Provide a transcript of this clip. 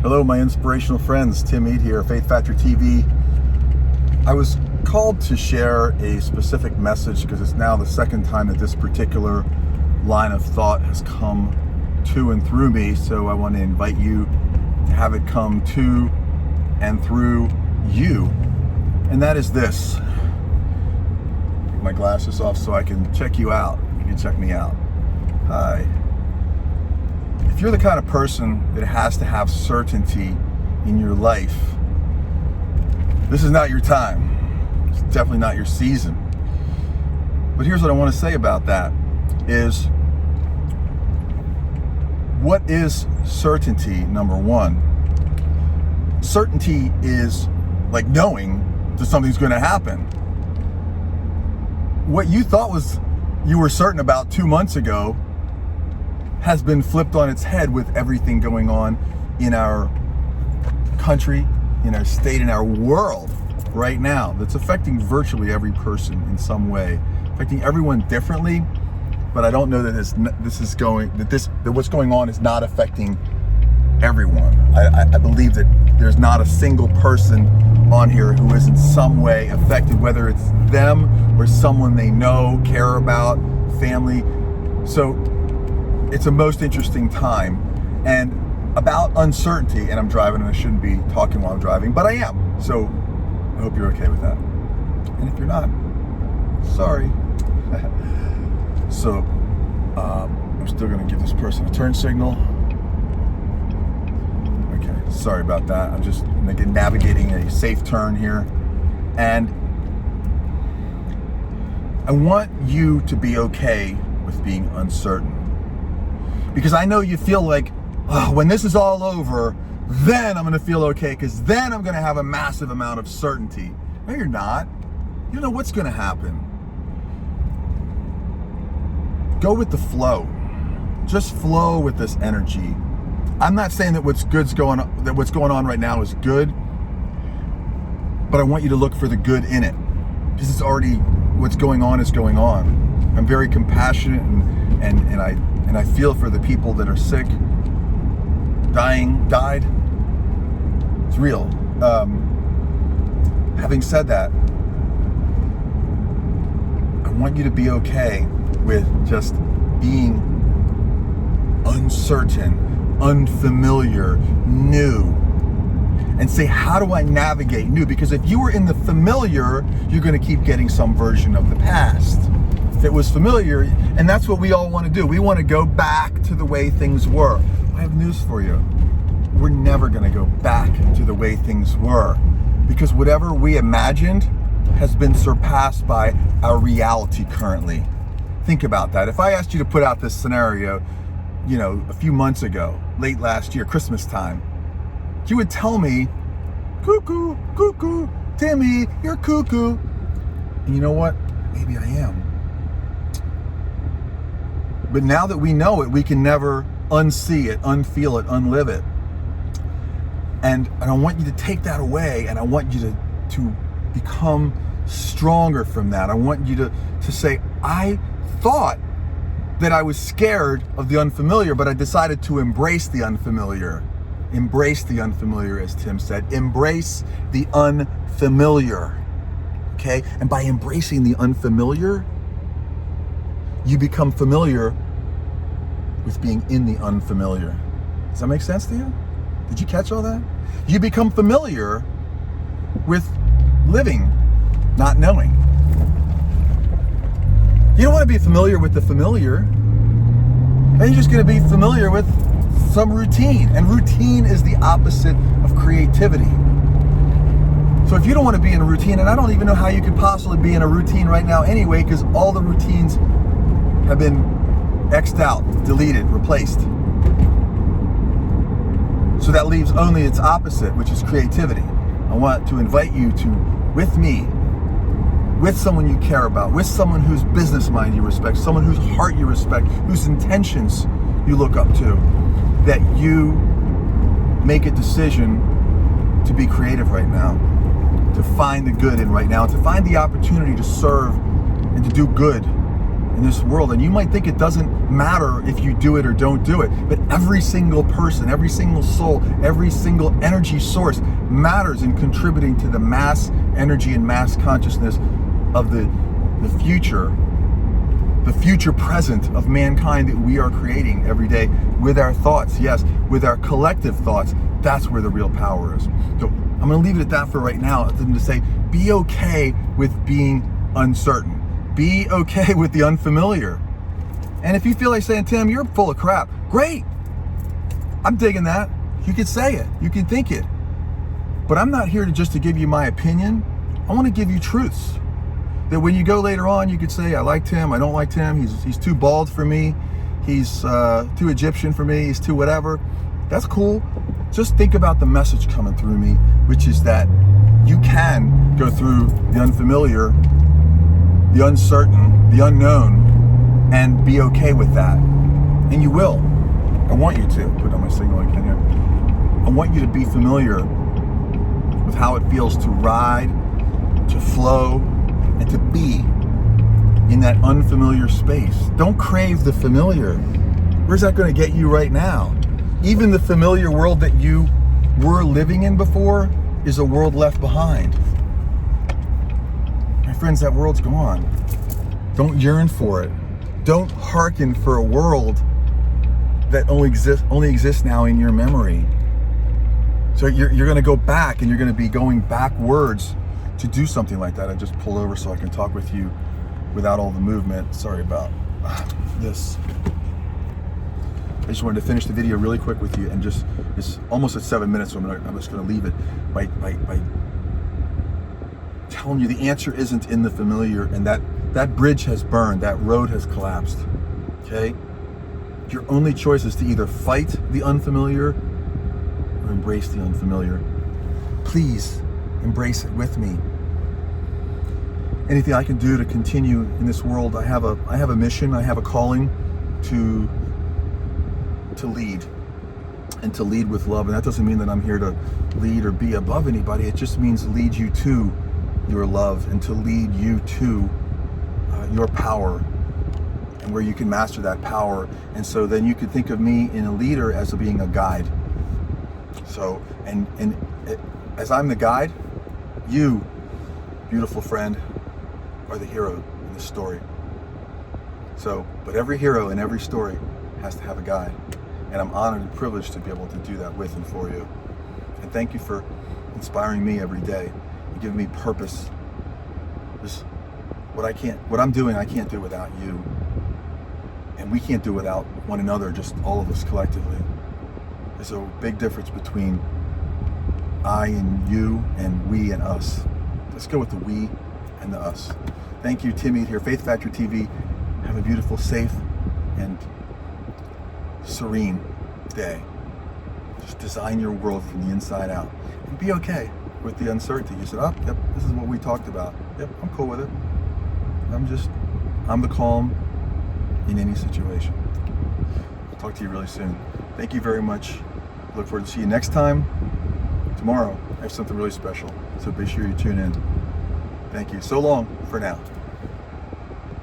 Hello, my inspirational friends. Tim Eade here, Faith Factor TV. I was called to share a specific message because it's now the second time that this particular line of thought has come to and through me. So I want to invite you to have it come to and through you. And that is this. Take my glasses off so I can check you out. You can check me out. Hi. If you're the kind of person that has to have certainty in your life, this is not your time. It's definitely not your season. But here's what I want to say about that is, what is certainty, number one? Certainty is like knowing that something's going to happen. What you thought was you were certain about 2 months ago has been flipped on its head with everything going on in our country, in our state, in our world right now. That's affecting virtually every person in some way, affecting everyone differently. But I don't know that that what's going on is not affecting everyone. I believe that there's not a single person on here who is in some way affected, whether it's them or someone they know, care about, family. So it's a most interesting time. And about uncertainty, and I'm driving and I shouldn't be talking while I'm driving, but I am. So I hope you're okay with that. And if you're not, sorry. So I'm still gonna give this person a turn signal. Okay, sorry about that. I'm just navigating a safe turn here. And I want you to be okay with being uncertain. Because I know you feel like, oh, when this is all over, then I'm gonna feel okay, because then I'm gonna have a massive amount of certainty. No, you're not. You don't know what's gonna happen. Go with the flow. Just flow with this energy. I'm not saying that what's going on right now is good, but I want you to look for the good in it. Because it's already, what's going on is going on. I'm very compassionate and I feel for the people that are sick, died. It's real. Having said that, I want you to be okay with just being uncertain, unfamiliar, new. And say, how do I navigate new? Because if you were in the familiar, you're going to keep getting some version of the past. If it was familiar, and that's what we all want to do. We want to go back to the way things were. I have news for you. We're never going to go back to the way things were, because whatever we imagined has been surpassed by our reality currently. Think about that. If I asked you to put out this scenario, a few months ago, late last year, Christmas time, you would tell me, cuckoo, cuckoo, Timmy, you're cuckoo. And you know what? Maybe I am. But now that we know it, we can never unsee it, unfeel it, unlive it. And I want you to take that away, and I want you to become stronger from that. I want you to say, I thought that I was scared of the unfamiliar, but I decided to embrace the unfamiliar. Embrace the unfamiliar, as Tim said. Embrace the unfamiliar. Okay? And by embracing the unfamiliar, you become familiar with being in the unfamiliar. Does that make sense to you? Did you catch all that? You become familiar with living, not knowing. You don't want to be familiar with the familiar. Then you're just going to be familiar with some routine. And routine is the opposite of creativity. So if you don't want to be in a routine, and I don't even know how you could possibly be in a routine right now anyway, because all the routines have been X'd out, deleted, replaced. So that leaves only its opposite, which is creativity. I want to invite you to, with me, with someone you care about, with someone whose business mind you respect, someone whose heart you respect, whose intentions you look up to, that you make a decision to be creative right now, to find the good in right now, to find the opportunity to serve and to do good in this world. And you might think it doesn't matter if you do it or don't do it, but every single person, every single soul, every single energy source matters in contributing to the mass energy and mass consciousness of the future present of mankind that we are creating every day with our thoughts. Yes, with our collective thoughts. That's where the real power is. So I'm going to leave it at that for right now. I'm to say, be okay with being uncertain. Be okay with the unfamiliar. And if you feel like saying, Tim, you're full of crap, great. I'm digging that. You can say it. You can think it. But I'm not here just to give you my opinion. I want to give you truths. That when you go later on, you could say, I liked him, I don't like him, he's too bald for me, he's too Egyptian for me, he's too whatever. That's cool. Just think about the message coming through me, which is that you can go through the unfamiliar, the uncertain, the unknown, and be okay with that. And you will. I want you to. Put on my signal again here. I want you to be familiar with how it feels to ride, to flow, and to be in that unfamiliar space. Don't crave the familiar. Where's that going to get you right now? Even the familiar world that you were living in before is a world left behind. My friends, that world's gone. Don't yearn for it. Don't hearken for a world that only exists now in your memory. So you're going to go back, and you're going to be going backwards to do something like that. I just pulled over so I can talk with you without all the movement. Sorry about this. I just wanted to finish the video really quick with you, and just, it's almost at 7 minutes, so I'm just going to leave it by telling you the answer isn't in the familiar, and that bridge has burned, that road has collapsed. Okay? Your only choice is to either fight the unfamiliar or embrace the unfamiliar. Please embrace it with me. Anything I can do to continue in this world, I have a mission, I have a calling to lead, and to lead with love. And that doesn't mean that I'm here to lead or be above anybody. It just means lead you to your love, and to lead you to your power, and where you can master that power. And so then you could think of me in a leader as being a guide. So, and as I'm the guide, you, beautiful friend, are the hero in this story. So, but every hero in every story has to have a guide. And I'm honored and privileged to be able to do that with and for you. And thank you for inspiring me every day and giving me purpose. This, what I'm doing, I can't do without you. And we can't do without one another, just all of us collectively. There's a big difference between I and you, and we and us. Let's go with the we and the us. Thank you, Timmy here, Faith Factory TV. Have a beautiful, safe, and serene day. Just design your world from the inside out, and be okay with the uncertainty. You said, oh, yep, this is what we talked about. Yep, I'm cool with it. I'm the calm in any situation. I'll talk to you really soon. Thank you very much. Look forward to see you next time. Tomorrow, I have something really special, so be sure you tune in. Thank you. So long for now.